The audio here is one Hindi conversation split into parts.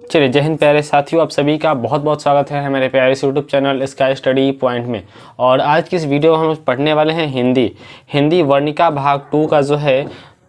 चलिए, जय हिंद प्यारे साथियों, आप सभी का बहुत बहुत स्वागत है हमारे प्यारे से YouTube channel sky study point में। और आज की इस वीडियो में हम पढ़ने वाले हैं हिंदी वर्णिका भाग 2 का जो है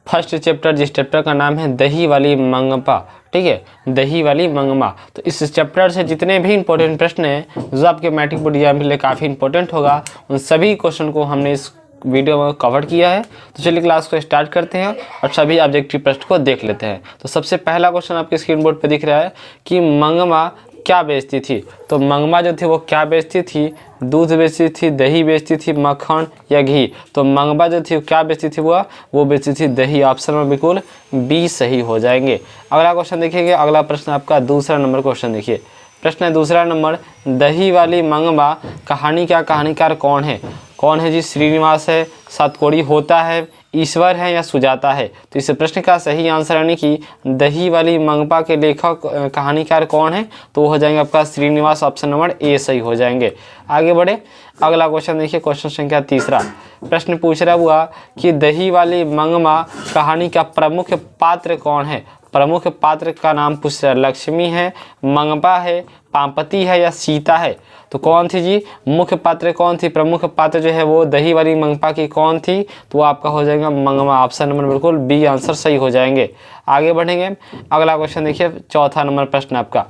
फर्स्ट चैप्टर, जिस चैप्टर का नाम है दही वाली मंगपा। ठीक है, दही वाली मंगमा। तो इस चैप्टर से जितने भी इंपॉर्टेंट प्रश्न हैं जो आपके मैट्रिक बोर्ड एग्जाम के लिए काफ़ी इंपॉर्टेंट होगा, उन सभी क्वेश्चन को हमने इस वीडियो में कवर किया है। तो चलिए क्लास को स्टार्ट करते हैं और सभी ऑब्जेक्टिव प्रश्न को देख लेते हैं। तो सबसे पहला क्वेश्चन आपके स्क्रीन बोर्ड पे दिख रहा है कि मंगमा क्या बेचती थी। तो मंगमा जो थी वो क्या बेचती थी? दूध बेचती थी, दही बेचती थी, मक्खन या घी। तो मंगमा जो थी वो क्या बेचती थी? वो बेचती थी दही। ऑप्शन में बिल्कुल बी सही हो जाएंगे। अगला क्वेश्चन देखिएगा। अगला प्रश्न आपका दूसरा नंबर क्वेश्चन देखिए। प्रश्न है दूसरा नंबर, दही वाली मंगमा कहानी का कहानीकार कौन है? कौन है जी? श्रीनिवास है, सातकोड़ी होता है, ईश्वर है या सुजाता है? तो इस प्रश्न का सही आंसर यानी कि दही वाली मंगपा के लेखक कहानीकार कौन है? तो वो हो जाएंगे आपका श्रीनिवास। ऑप्शन नंबर ए सही हो जाएंगे। आगे बढ़े, अगला क्वेश्चन देखिए। क्वेश्चन संख्या तीसरा। प्रश्न पूछ रहा हुआ कि दही वाली मंगमा कहानी का प्रमुख पात्र कौन है? प्रमुख पात्र का नाम पूछ रहा है। लक्ष्मी है, मंगपा है, पांपति है या सीता है? तो कौन थी जी मुख्य पात्र? कौन थी प्रमुख पात्र जो है वो दही वाली मंगपा की कौन थी? तो वो आपका हो जाएगा मंगमा। ऑप्शन नंबर बिल्कुल बी आंसर सही हो जाएंगे। आगे बढ़ेंगे। अगला क्वेश्चन देखिए, चौथा नंबर प्रश्न आपका।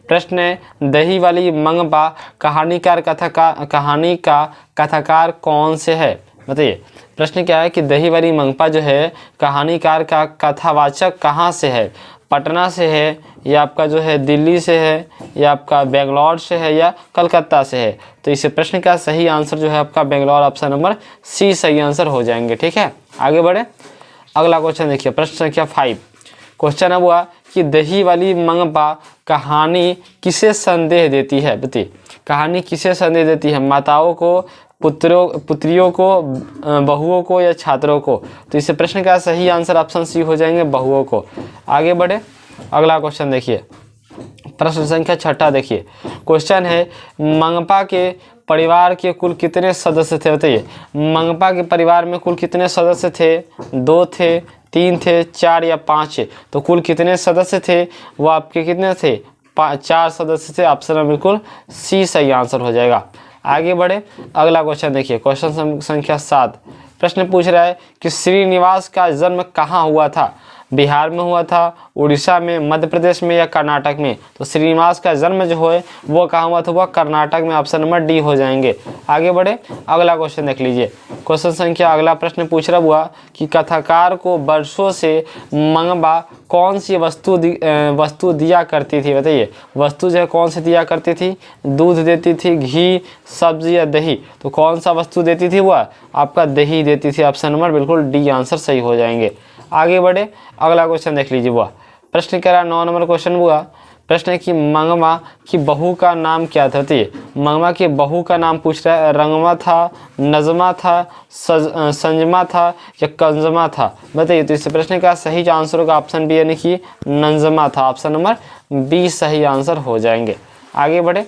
प्रश्न है दही वाली मंगपा कहानी का कथाकार कौन से है? बताइए प्रश्न क्या है कि दही वाली मंगपा जो है कहानीकार का कथावाचक कहाँ से है? पटना से है या आपका जो है दिल्ली से है या आपका बेंगलोर से है या कलकत्ता से है? तो इस प्रश्न का सही आंसर जो है आपका बेंगलोर। ऑप्शन नंबर सी सही आंसर हो जाएंगे। ठीक है, आगे बढ़े। अगला क्वेश्चन देखिए। प्रश्न संख्या 5। क्वेश्चन अब हुआ कि दही वाली मंगपा कहानी किसे संदेश देती है? बताइए कहानी किसे संदेश देती है? माताओं को, पुत्रियों को, बहुओं को या छात्रों को? तो इस प्रश्न का सही आंसर ऑप्शन सी हो जाएंगे, बहुओं को। आगे बढ़े। अगला क्वेश्चन देखिए। प्रश्न संख्या 6 देखिए। क्वेश्चन है मंगपा के परिवार के कुल कितने सदस्य थे? बताइए मंगपा के परिवार में कुल कितने सदस्य थे? 2 थे, 3 थे, 4 या 5? तो कुल कितने सदस्य थे? वो आपके कितने थे? 4 सदस्य थे। ऑप्शन बिल्कुल सी सही आंसर हो जाएगा। आगे बढ़े। अगला क्वेश्चन देखिए। क्वेश्चन संख्या 7। प्रश्न पूछ रहा है कि श्रीनिवास का जन्म कहाँ हुआ था? बिहार में हुआ था, उड़ीसा में, मध्य प्रदेश में या कर्नाटक में? तो श्रीनिवास का जन्म जो है वो कहाँ हुआ था? वो कर्नाटक में। ऑप्शन नंबर डी हो जाएंगे। आगे बढ़े। अगला क्वेश्चन देख लीजिए। क्वेश्चन संख्या अगला प्रश्न पूछ रहा हुआ कि कथाकार को वर्षों से मंगपा कौन सी वस्तु दिया करती थी? बताइए वस्तु जो है कौन सी दिया करती थी? दूध देती थी, घी, सब्जी या दही? तो कौन सा वस्तु देती थी? वो आपका दही देती थी। ऑप्शन नंबर बिल्कुल डी आंसर सही हो जाएंगे। आगे बढ़े। अगला क्वेश्चन देख लीजिए। वह प्रश्न कह रहा 9 नंबर क्वेश्चन हुआ। प्रश्न है कि मंगमा की बहू का नाम क्या था? बताइए मंगमा की बहू का नाम पूछ रहा है। रंगमा था, नजमा था, संजमा था या कंजमा था? बताइए। तो इस प्रश्न का सही आंसर होगा ऑप्शन बी यानी कि नंजमा था। ऑप्शन नंबर बी सही आंसर हो जाएंगे। आगे बढ़े।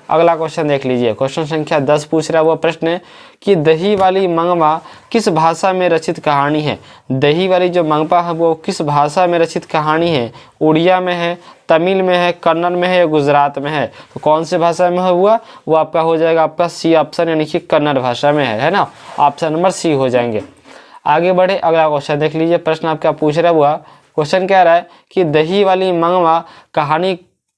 अगला क्वेश्चन देख लीजिए। क्वेश्चन संख्या 10 पूछ रहा है वो प्रश्न है कि दही वाली मंगपा किस भाषा में रचित कहानी है? दही वाली जो मंगपा है वो किस भाषा में रचित कहानी है? उड़िया में है, तमिल में है, कन्नड़ में है या गुजरात में है? तो कौन से भाषा में हुआ? वो आपका हो जाएगा आपका सी ऑप्शन यानी कि कन्नड़ भाषा में है ना। ऑप्शन नंबर सी हो जाएंगे। आगे बढ़े। अगला क्वेश्चन देख लीजिए। प्रश्न आपका पूछ रहा हुआ क्वेश्चन कह रहा है कि दही वाली मंगपा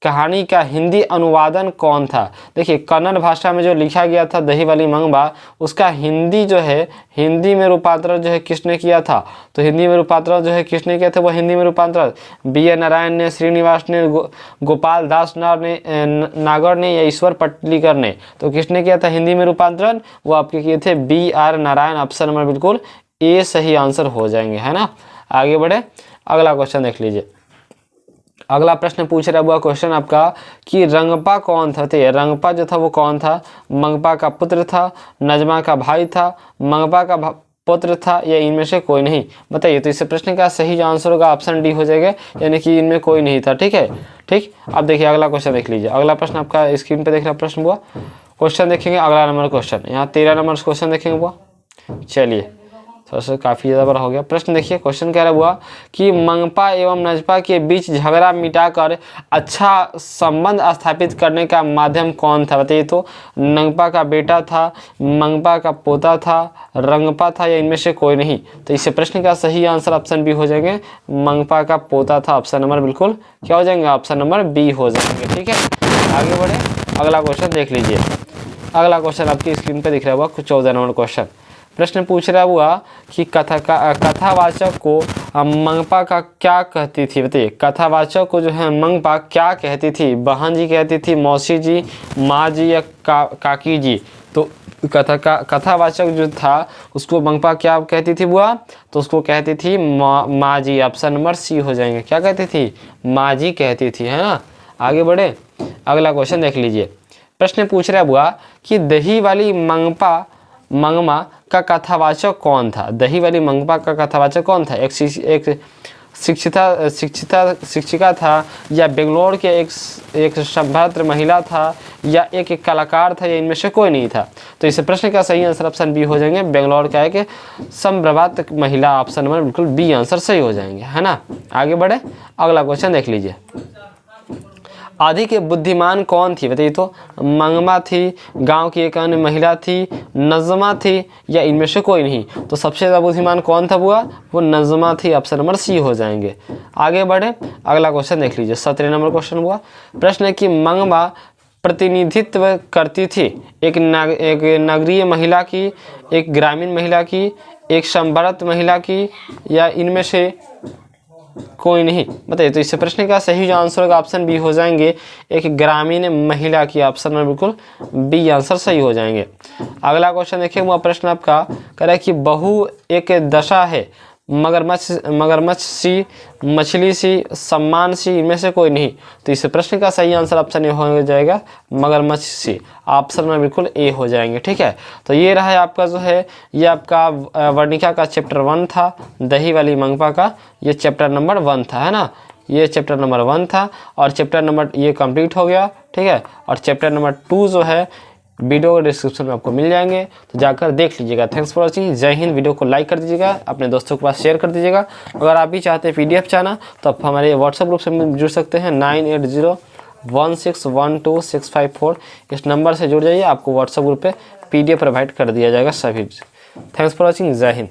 कहानी का हिंदी अनुवादन कौन था? देखिए कन्नड़ भाषा में जो लिखा गया था दही वाली मंगपा, उसका हिंदी जो है हिंदी में रूपांतरण जो है किसने किया था? तो हिंदी में रूपांतरण जो है किसने किया था? वो हिंदी में रूपांतरण बी नारायण ने, श्रीनिवास ने, गोपाल दास नागर ने या ईश्वर पटलीकर ने? तो किसने किया था हिंदी में रूपांतरण? वो आपके किए थे B R Narayan. Option number बिल्कुल ए सही आंसर हो जाएंगे, है ना। आगे बढ़े। अगला क्वेश्चन देख लीजिए। अगला प्रश्न पूछ रहा हुआ क्वेश्चन आपका कि रंगपा कौन था? तो रंगपा जो था वो कौन था? मंगपा का पुत्र था, नजमा का भाई था, मंगपा का पुत्र था या इनमें से कोई नहीं? बताइए। तो इस प्रश्न का सही आंसर होगा ऑप्शन डी हो जाएगा यानी कि इनमें कोई नहीं था। ठीक है, ठीक। अब देखिए अगला क्वेश्चन देख लीजिए। अगला प्रश्न आपका स्क्रीन पे देख रहा प्रश्न हुआ। क्वेश्चन देखेंगे अगला नंबर क्वेश्चन, यहाँ 13 नंबर क्वेश्चन देखेंगे वो। चलिए थोड़ा सा काफ़ी ज़्यादा बड़ा हो गया। प्रश्न देखिए, क्वेश्चन कह रहा हुआ कि मंगपा एवं नजपा के बीच झगड़ा मिटाकर अच्छा संबंध स्थापित करने का माध्यम कौन था? बताइए तो। नंगपा का बेटा था, मंगपा का पोता था, रंगपा था, या इनमें से कोई नहीं? तो इस प्रश्न का सही आंसर ऑप्शन बी हो जाएंगे, मंगपा का पोता था। ऑप्शन नंबर बिल्कुल क्या हो जाएंगे? ऑप्शन नंबर बी हो जाएंगे। ठीक है, आगे बढ़े, अगला क्वेश्चन देख लीजिए। अगला क्वेश्चन आपकी स्क्रीन पे दिख रहा हुआ 14 नंबर क्वेश्चन। प्रश्न पूछ रहा हुआ कि कथावाचक को मंगपा का क्या कहती थी? बताइए, कथावाचक को जो है मंगपा क्या कहती थी? बहन जी कहती थी, मौसी जी, माँ जी, या काकी जी? तो कथावाचक जो था उसको मंगपा क्या कहती थी बुआ? तो उसको कहती थी माँ जी। ऑप्शन नंबर सी हो जाएंगे। क्या कहती थी? माँ जी कहती थी, है ना। आगे बढ़े, अगला क्वेश्चन देख लीजिए। प्रश्न पूछ रहा है बुआ कि दही वाली मंगमा का कथावाचक कौन था? दही वाली मंगमा का कथावाचक कौन था? एक शिक्षिका था, या बेंगलोर के एक सभ्यत्र महिला था, या एक कलाकार था, या इनमें से कोई नहीं था? तो इस प्रश्न का सही आंसर ऑप्शन बी हो जाएंगे, बेंगलोर का एक संभ्रवात महिला। ऑप्शन नंबर बिल्कुल बी आंसर सही हो जाएंगे, है ना। आगे बढ़े, अगला क्वेश्चन देख लीजिए। अधिक बुद्धिमान कौन थी? बताइए तो। मंगमा थी, गांव की एक अन्य महिला थी, नजमा थी, या इनमें से कोई नहीं? तो सबसे ज़्यादा बुद्धिमान कौन था बुआ? वो नजमा थी। ऑप्शन नंबर सी हो जाएंगे। आगे बढ़े, अगला क्वेश्चन देख लीजिए। 17 नंबर क्वेश्चन हुआ। प्रश्न है कि मंगमा प्रतिनिधित्व करती थी एक नगरीय महिला की, एक ग्रामीण महिला की, एक संभ्रांत महिला की, या इनमें से कोई नहीं? बताइए तो इस प्रश्न का सही जो आंसर होगा ऑप्शन बी हो जाएंगे, एक ग्रामीण महिला की। ऑप्शन में बिल्कुल बी आंसर सही हो जाएंगे। अगला क्वेश्चन देखिए, वो प्रश्न आपका कह रहा है कि बहु एक दशा है, मगरमच्छ सी, मछली सी, सम्मान सी, इनमें से कोई नहीं? तो इस प्रश्न का सही आंसर ऑप्शन ए हो जाएगा, मगरमच्छ सी। ऑप्शन में बिल्कुल ए हो जाएंगे। ठीक है, तो ये रहा है आपका जो है, ये आपका वर्णिका का चैप्टर 1 था, दही वाली मंगपा का ये चैप्टर नंबर 1 था, है ना। ये चैप्टर नंबर 1 था, और चैप्टर नंबर ये कंप्लीट हो गया। ठीक है, और चैप्टर नंबर 2 जो है वीडियो डिस्क्रिप्शन में आपको मिल जाएंगे, तो जाकर देख लीजिएगा। Thanks for watching. जय हिंद। वीडियो को लाइक कर दीजिएगा, अपने दोस्तों के पास शेयर कर दीजिएगा। अगर आप भी चाहते हैं PDF चाहना, तो आप हमारे व्हाट्सएप ग्रुप से जुड़ सकते हैं, 9801612654। इस नंबर से जुड़ जाइए, आपको व्हाट्सएप ग्रुप पे PDF प्रोवाइड कर दिया जाएगा सभी। Thanks for watching. जय हिंद।